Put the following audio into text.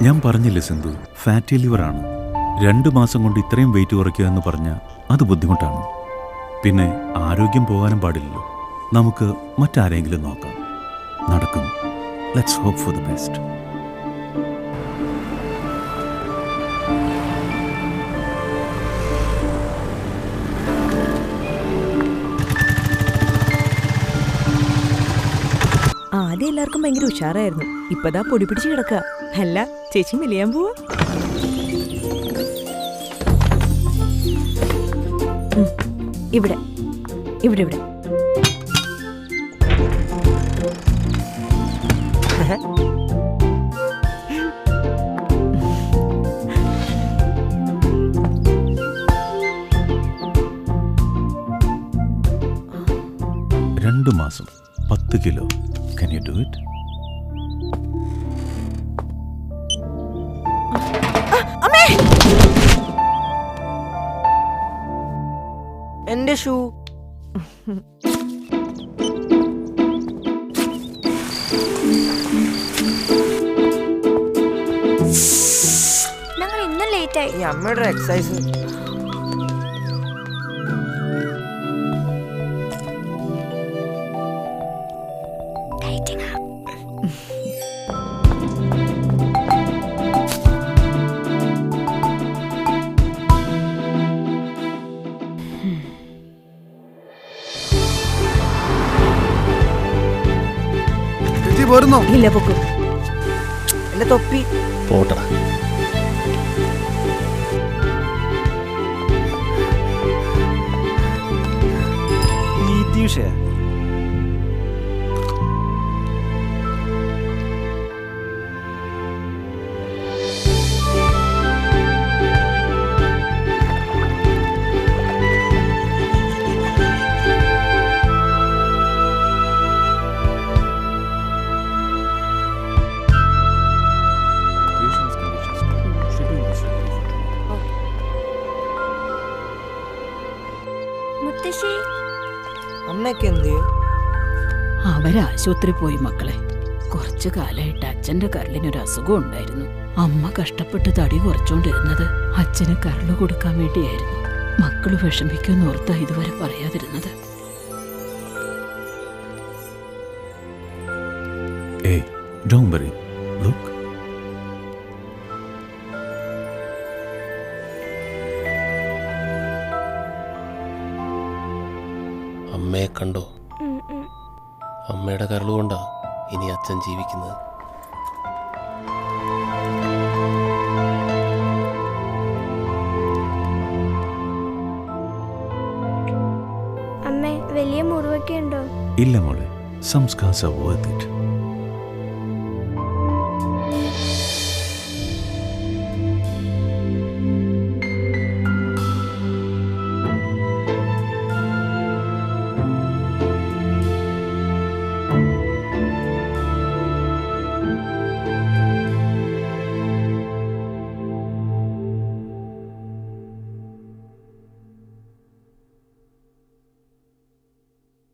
ഞാൻ പറഞ്ഞില്ലേ സിന്ധു, ഫാറ്റി ലിവറാണ്. 2 മാസം കൊണ്ട് ഇത്രയും വെയിറ്റ് കുറയ്ക്കുക എന്ന് പറഞ്ഞാൽ അത് ബുദ്ധിമുട്ടാണ്. പിന്നെ ആരോഗ്യം പോകാനും പാടില്ലല്ലോ. നമുക്ക് മറ്റാരെങ്കിലും നോക്കാം. നടക്കും. Let's hope for the best. ആദ്യം എല്ലാവർക്കും ഭയങ്കര ഉഷാറായിരുന്നു. ഇപ്പതാ പൊടി പിടിച്ച് കിടക്കുക. അല്ല, ചേച്ചി മെലിയാൻ പോവാ. ഇവിടെ ഇവിടെ ഇവിടെ രണ്ട് മാസം 10 kilo. Can you do it? എന്റെ ഷൂ. ഞങ്ങൾ ഇന്നും ലേറ്റ് ആയി. ഈ അമ്മയുടെ എക്സസൈസ്. ഇല്ല, പൊക്കും. എന്റെ തൊപ്പി പോട്ടടാ. അമ്മയൊക്കെ എന്ത്? അവരാശുപത്രി പോയി മക്കളെ. കുറച്ചു കാലമായിട്ട് അച്ഛന്റെ കരളിനൊരു അസുഖം ഉണ്ടായിരുന്നു. അമ്മ കഷ്ടപ്പെട്ട് തടി കുറച്ചോണ്ടിരുന്നത് അച്ഛന് കരള് കൊടുക്കാൻ വേണ്ടിയായിരുന്നു. മക്കള് വിഷമിക്കുമെന്ന് ഓർത്താ ഇതുവരെ പറയാതിരുന്നത്. Hey, don't worry. Look. അമ്മയെ കണ്ടോ? അമ്മയുടെ കരളുകൊണ്ടാ ഇനി അച്ഛൻ ജീവിക്കുന്നത്. അമ്മേ, വലിയ മുറിവൊക്കെ ഉണ്ടോ? ഇല്ല മോളെ, some scars are worth it.